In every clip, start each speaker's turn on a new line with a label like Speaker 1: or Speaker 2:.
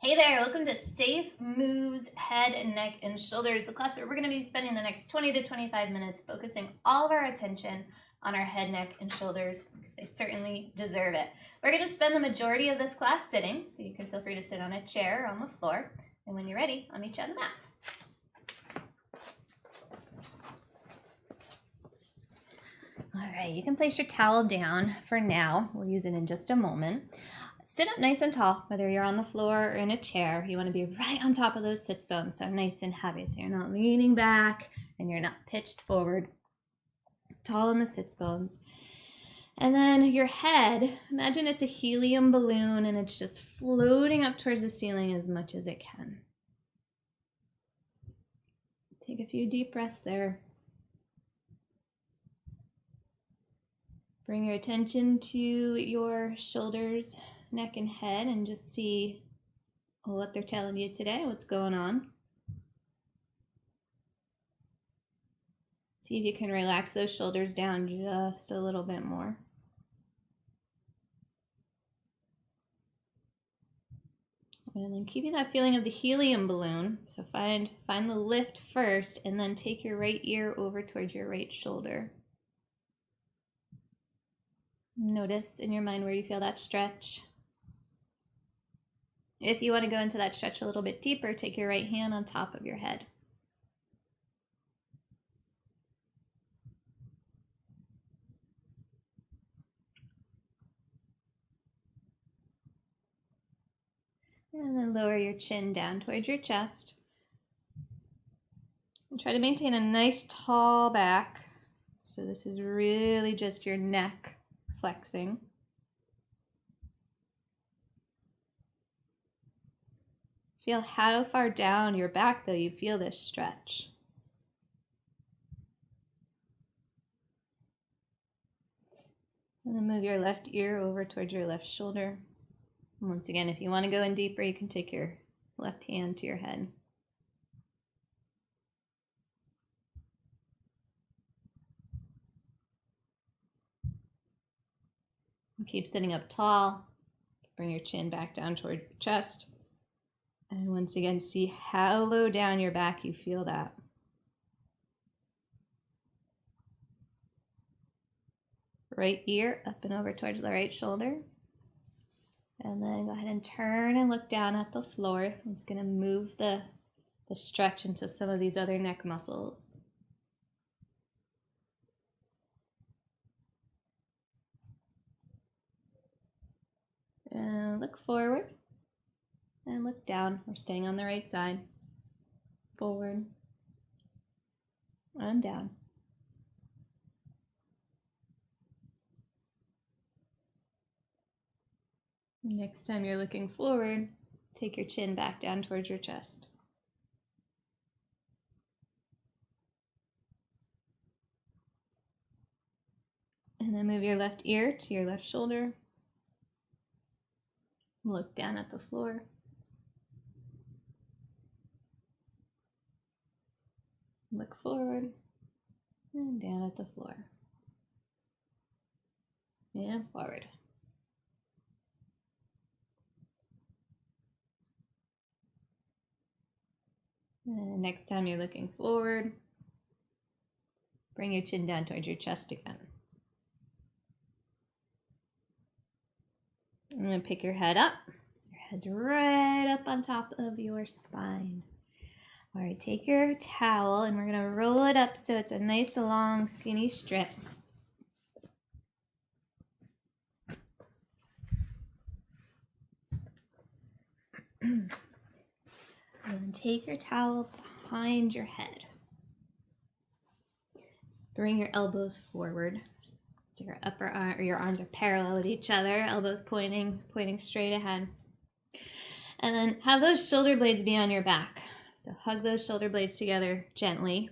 Speaker 1: Hey there, welcome to Safe Moves Head, Neck, and Shoulders, the class where we're going to be spending the next 20 to 25 minutes focusing all of our attention on our head, neck, and shoulders because they certainly deserve it. We're going to spend the majority of this class sitting, so you can feel free to sit on a chair or on the floor. And when you're ready, I'll meet you on the mat. All right, you can place your towel down for now. We'll use it in just a moment. Sit up nice and tall, whether you're on the floor or in a chair. You want to be right on top of those sits bones, so nice and heavy, so you're not leaning back and you're not pitched forward. Tall in the sits bones. And then your head, imagine it's a helium balloon and it's just floating up towards the ceiling as much as it can. Take a few deep breaths there. Bring your attention to your shoulders, neck, and head, and just see what they're telling you today, what's going on. See if you can relax those shoulders down just a little bit more. And then keeping that feeling of the helium balloon. So find the lift first, and then take your right ear over towards your right shoulder. Notice in your mind where you feel that stretch. If you want to go into that stretch a little bit deeper, take your right hand on top of your head. And then lower your chin down towards your chest. And try to maintain a nice tall back. So this is really just your neck flexing. Feel how far down your back, though, you feel this stretch. And then move your left ear over towards your left shoulder. And once again, if you want to go in deeper, you can take your left hand to your head. And keep sitting up tall. Bring your chin back down toward your chest. And once again, see how low down your back you feel that. Right ear up and over towards the right shoulder. And then go ahead and turn and look down at the floor. It's going to move the stretch into some of these other neck muscles. And look forward and look down. We're staying on the right side. Forward and down. Next time you're looking forward, take your chin back down towards your chest. And then move your left ear to your left shoulder. Look down at the floor. Look forward and down at the floor. And forward. And next time you're looking forward, bring your chin down towards your chest again. I'm going to pick your head up. Your head's right up on top of your spine. All right, take your towel and we're going to roll it up so it's a nice long skinny strip. And then take your towel behind your head. Bring your elbows forward. So your upper arm or your arms are parallel with each other, elbows pointing straight ahead. And then have those shoulder blades be on your back. So hug those shoulder blades together gently.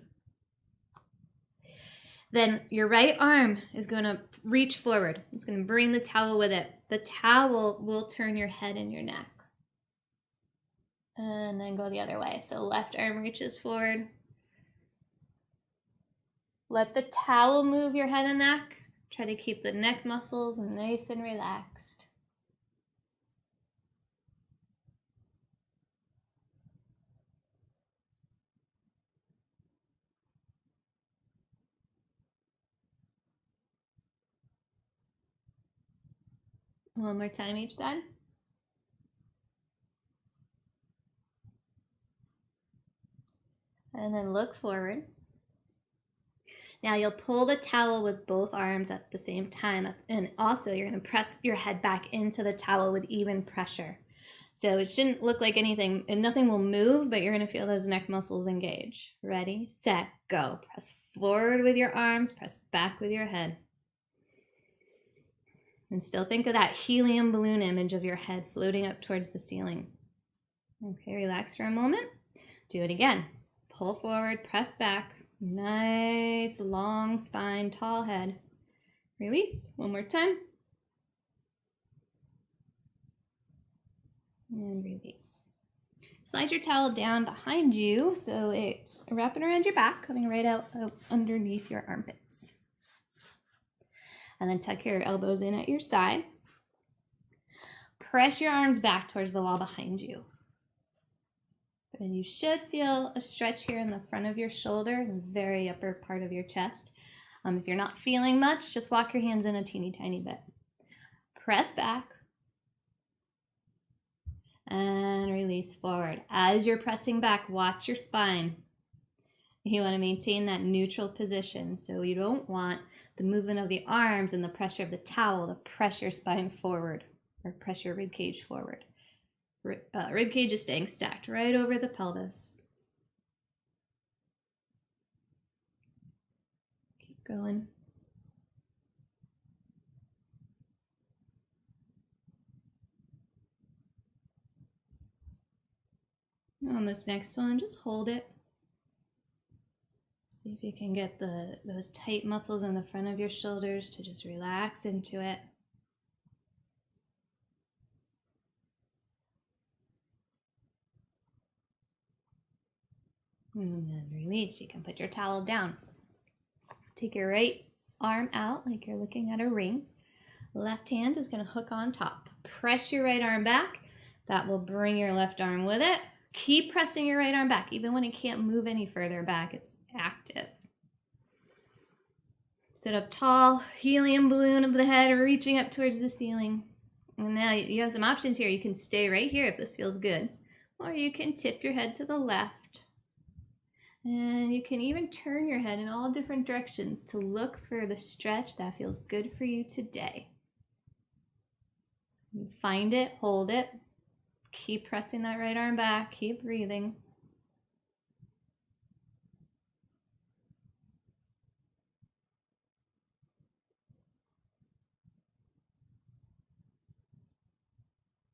Speaker 1: Then your right arm is going to reach forward. It's going to bring the towel with it. The towel will turn your head and your neck. And then go the other way. So left arm reaches forward. Let the towel move your head and neck. Try to keep the neck muscles nice and relaxed. One more time each side. And then look forward. Now you'll pull the towel with both arms at the same time. And also you're going to press your head back into the towel with even pressure. So it shouldn't look like anything, and nothing will move, but you're going to feel those neck muscles engage. Ready, set, go. Press forward with your arms, press back with your head. And still think of that helium balloon image of your head floating up towards the ceiling. Okay, relax for a moment. Do it again. Pull forward, press back. Nice, long spine, tall head. Release. One more time. And release. Slide your towel down behind you so it's wrapping around your back, coming right out underneath your armpits. And then tuck your elbows in at your side. Press your arms back towards the wall behind you. And you should feel a stretch here in the front of your shoulder, the very upper part of your chest. If you're not feeling much, just walk your hands in a teeny tiny bit. Press back. And release forward. As you're pressing back, watch your spine. You want to maintain that neutral position. So you don't want the movement of the arms and the pressure of the towel to press your spine forward or press your rib cage forward. Rib cage is staying stacked right over the pelvis. Keep going. On this next one, just hold it. See if you can get those tight muscles in the front of your shoulders to just relax into it. And then release. You can put your towel down. Take your right arm out like you're looking at a ring. Left hand is going to hook on top. Press your right arm back. That will bring your left arm with it. Keep pressing your right arm back. Even when it can't move any further back, it's active. Sit up tall, helium balloon of the head reaching up towards the ceiling. And now you have some options here. You can stay right here if this feels good. Or you can tip your head to the left. And you can even turn your head in all different directions to look for the stretch that feels good for you today. So you find it, hold it. Keep pressing that right arm back. Keep breathing.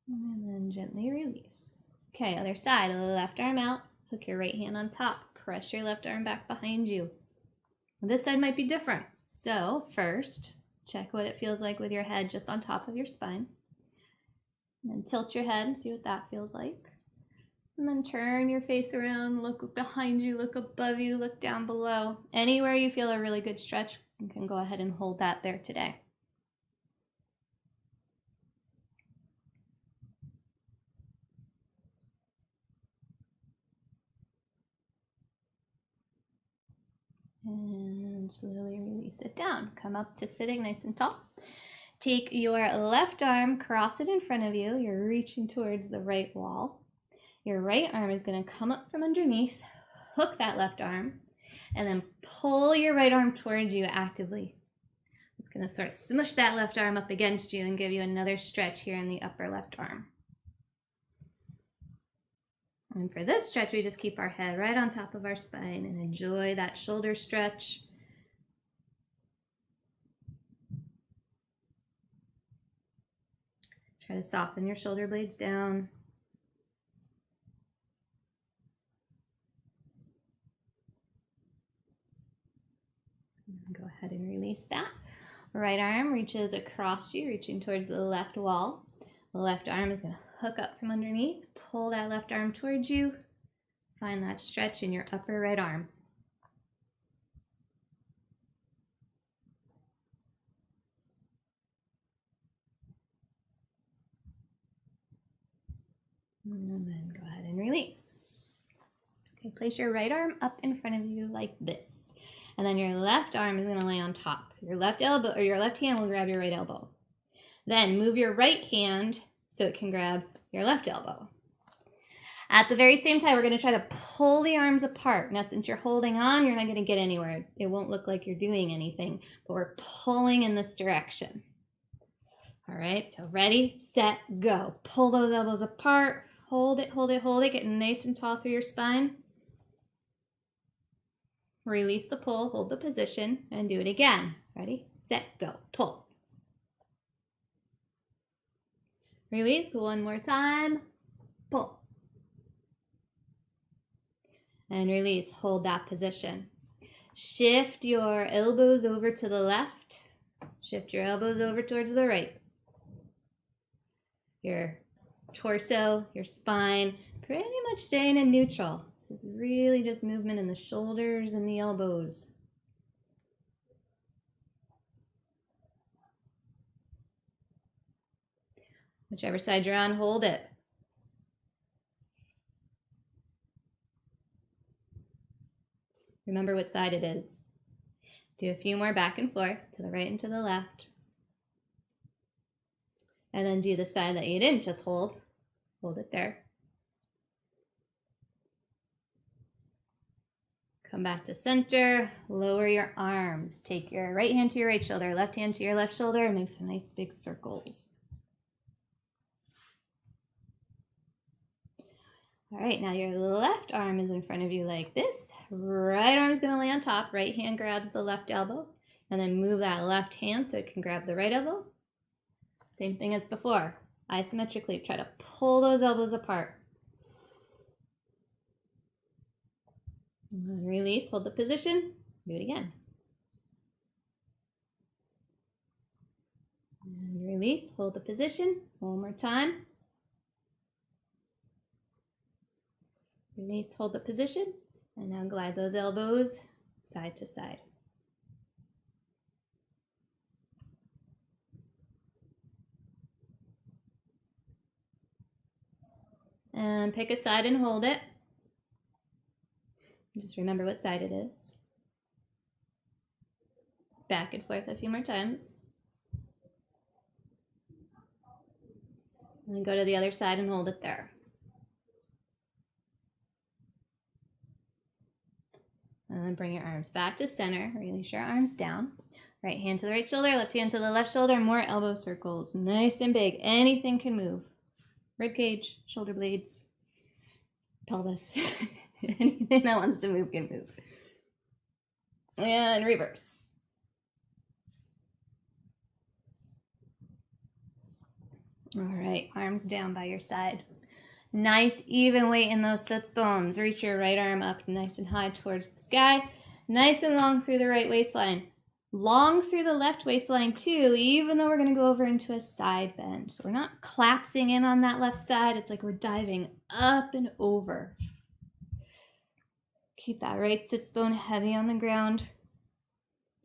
Speaker 1: And then gently release. Okay, other side. Left arm out. Hook your right hand on top. Press your left arm back behind you. This side might be different. So first, check what it feels like with your head just on top of your spine. And then tilt your head and see what that feels like. And then turn your face around, look behind you, look above you, look down below. Anywhere you feel a really good stretch, you can go ahead and hold that there today. And slowly release it down. Come up to sitting nice and tall. Take your left arm, cross it in front of you. You're reaching towards the right wall. Your right arm is going to come up from underneath, hook that left arm, and then pull your right arm towards you actively. It's going to sort of smush that left arm up against you and give you another stretch here in the upper left arm. And for this stretch, we just keep our head right on top of our spine and enjoy that shoulder stretch. Try to soften your shoulder blades down. Go ahead and release that. Right arm reaches across you, reaching towards the left wall. The left arm is going to hook up from underneath. Pull that left arm towards you. Find that stretch in your upper right arm. And then go ahead and release. Okay, place your right arm up in front of you like this. And then your left arm is going to lay on top. Your left elbow or your left hand will grab your right elbow. Then move your right hand so it can grab your left elbow. At the very same time, we're going to try to pull the arms apart. Now, since you're holding on, you're not going to get anywhere. It won't look like you're doing anything, but we're pulling in this direction. All right, so ready, set, go. Pull those elbows apart. Hold it, hold it, hold it. Get nice and tall through your spine. Release the pull, hold the position, and do it again. Ready, set, go. Pull. Release one more time. Pull. And release. Hold that position. Shift your elbows over to the left. Shift your elbows over towards the right. Your torso, your spine, pretty much staying in neutral. This is really just movement in the shoulders and the elbows. Whichever side you're on, hold it. Remember what side it is. Do a few more back and forth to the right and to the left. And then do the side that you didn't just hold. Hold it there. Come back to center. Lower your arms. Take your right hand to your right shoulder, left hand to your left shoulder, and make some nice big circles. All right, now your left arm is in front of you like this. Right arm is going to lay on top. Right hand grabs the left elbow. And then move that left hand so it can grab the right elbow. Same thing as before. Isometrically, try to pull those elbows apart. And release, hold the position. Do it again. And release, hold the position. One more time. Release, hold the position, and now glide those elbows side to side. And pick a side and hold it. Just remember what side it is. Back and forth a few more times. And then go to the other side and hold it there. And then bring your arms back to center. Release your arms down. Right hand to the right shoulder, left hand to the left shoulder. More elbow circles. Nice and big. Anything can move. Rib cage, shoulder blades, pelvis. Anything that wants to move can move. And reverse. All right, arms down by your side. Nice even weight in those sits bones. Reach your right arm up nice and high towards the sky. Nice and long through the right waistline. Long through the left waistline too, even though we're going to go over into a side bend. So we're not collapsing in on that left side. It's like we're diving up and over. Keep that right sits bone heavy on the ground.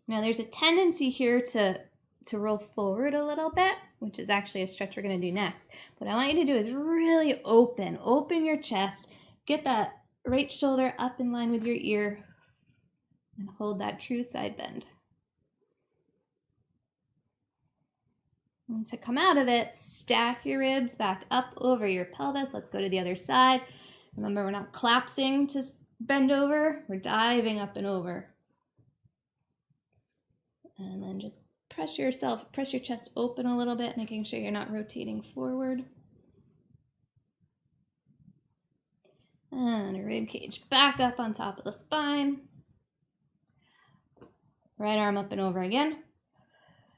Speaker 1: Now there's a tendency here to roll forward a little bit, which is actually a stretch we're going to do next. What I want you to do is really open your chest, get that right shoulder up in line with your ear, and hold that true side bend. And to come out of it, stack your ribs back up over your pelvis. Let's go to the other side. Remember, we're not collapsing to bend over, we're diving up and over. And then just press your chest open a little bit, making sure you're not rotating forward. And a rib cage back up on top of the spine. Right arm up and over again.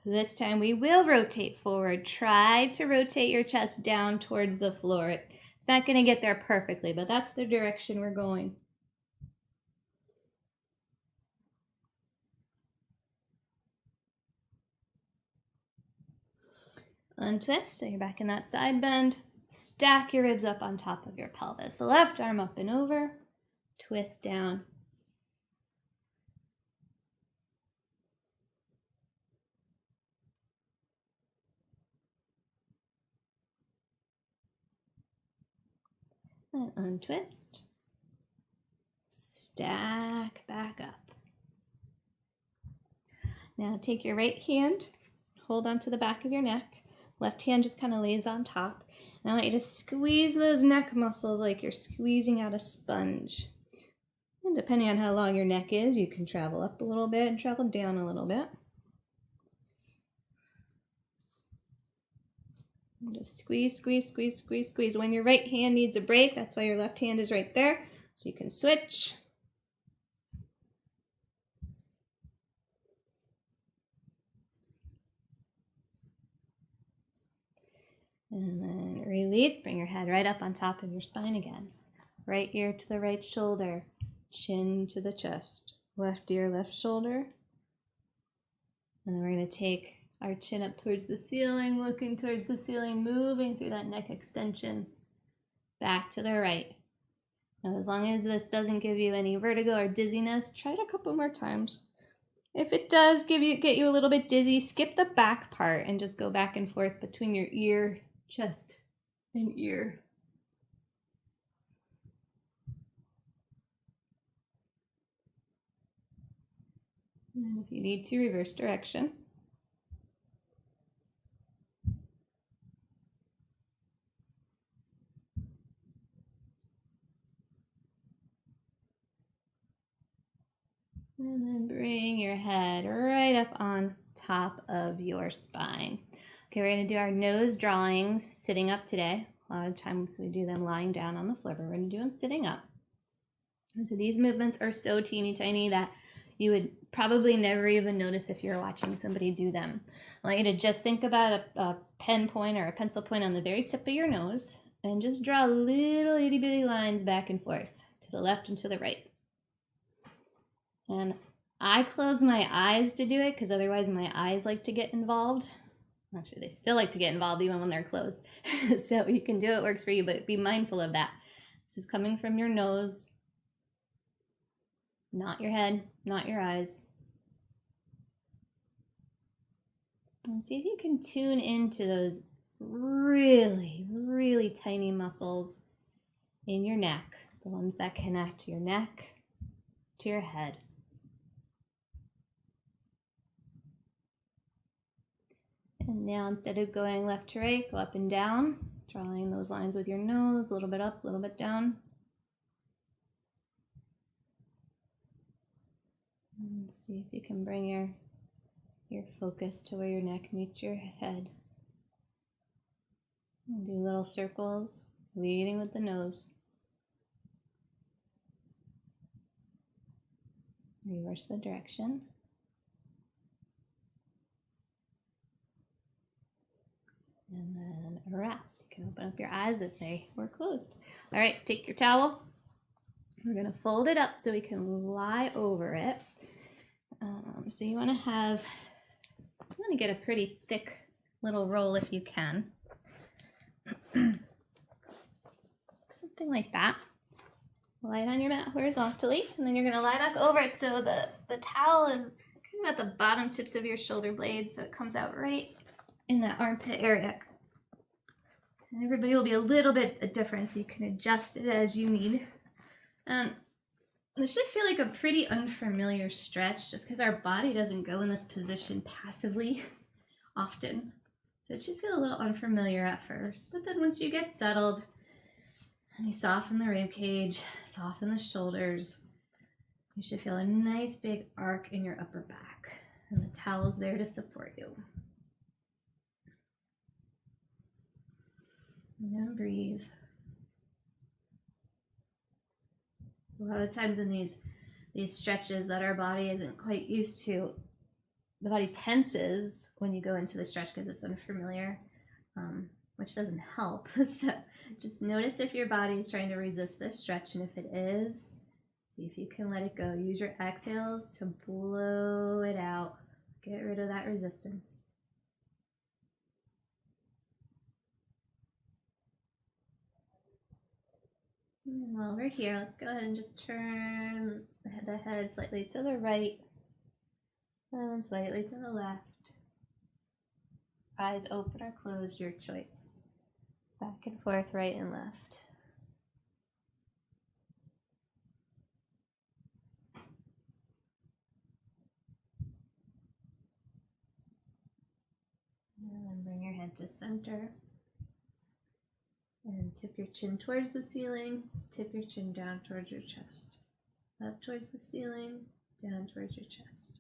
Speaker 1: This time we will rotate forward. Try to rotate your chest down towards the floor. It's not going to get there perfectly, but that's the direction we're going. Untwist, so you're back in that side bend. Stack your ribs up on top of your pelvis. The left arm up and over. Twist down. And untwist. Stack back up. Now take your right hand, hold onto the back of your neck. Left hand just kind of lays on top. And I want you to squeeze those neck muscles like you're squeezing out a sponge. And depending on how long your neck is, you can travel up a little bit and travel down a little bit. And just squeeze, squeeze, squeeze, squeeze, squeeze. When your right hand needs a break, that's why your left hand is right there. So you can switch. And then release, bring your head right up on top of your spine again. Right ear to the right shoulder, chin to the chest. Left ear, left shoulder. And then we're going to take our chin up towards the ceiling, looking towards the ceiling, moving through that neck extension. Back to the right. Now, as long as this doesn't give you any vertigo or dizziness, try it a couple more times. If it does get you a little bit dizzy, skip the back part and just go back and forth between your ear, chest, and ear. And if you need to, reverse direction. And then bring your head right up on top of your spine. Okay, we're going to do our nose drawings sitting up today. A lot of times we do them lying down on the floor, but we're going to do them sitting up. And so these movements are so teeny tiny that you would probably never even notice if you're watching somebody do them. I want you to just think about a pen point or a pencil point on the very tip of your nose and just draw little itty bitty lines back and forth to the left and to the right. And I close my eyes to do it because otherwise my eyes like to get involved. Actually, they still like to get involved even when they're closed. So you can do it, works for you, but be mindful of that. This is coming from your nose, not your head, not your eyes. And see if you can tune into those really, really tiny muscles in your neck, the ones that connect your neck to your head. And now instead of going left to right, go up and down, drawing those lines with your nose, a little bit up, a little bit down. And see if you can bring your focus to where your neck meets your head. And do little circles, leading with the nose. Reverse the direction. And then rest. You can open up your eyes if they were closed. All right, take your towel. We're going to fold it up so we can lie over it. So you want to get a pretty thick little roll if you can. Something like that. Lie it on your mat horizontally, and then you're going to lie back over it so the towel is kind of at the bottom tips of your shoulder blades, so it comes out right in that armpit area. And everybody will be a little bit different, so you can adjust it as you need. This should feel like a pretty unfamiliar stretch just because our body doesn't go in this position passively often. So it should feel a little unfamiliar at first, but then once you get settled and you soften the rib cage, soften the shoulders, you should feel a nice big arc in your upper back. And the towel's there to support you. And breathe. A lot of times in these stretches that our body isn't quite used to, the body tenses when you go into the stretch because it's unfamiliar, which doesn't help. So just notice if your body is trying to resist this stretch, and if it is, see if you can let it go. Use your exhales to blow it out. Get rid of that resistance. And while we're here, let's go ahead and just turn the head slightly to the right and slightly to the left. Eyes open or closed, your choice. Back and forth, right and left. And then bring your head head to center. And tip your chin towards the ceiling, tip your chin down towards your chest. Up towards the ceiling, down towards your chest.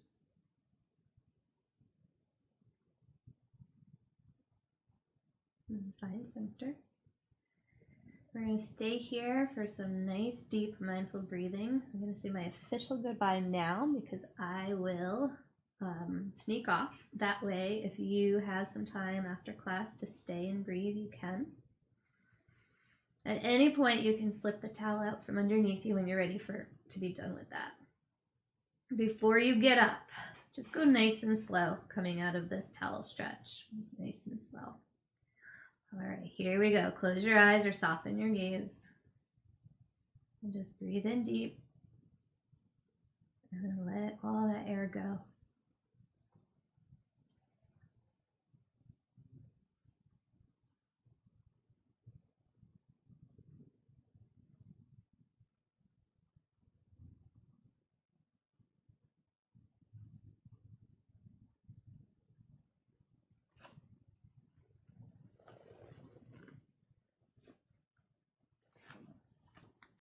Speaker 1: And find center. We're going to stay here for some nice, deep, mindful breathing. I'm going to say my official goodbye now because I will sneak off. That way, if you have some time after class to stay and breathe, you can. At any point, you can slip the towel out from underneath you when you're ready to be done with that. Before you get up, just go nice and slow coming out of this towel stretch. Nice and slow. All right, here we go. Close your eyes or soften your gaze. And just breathe in deep. And then let all that air go.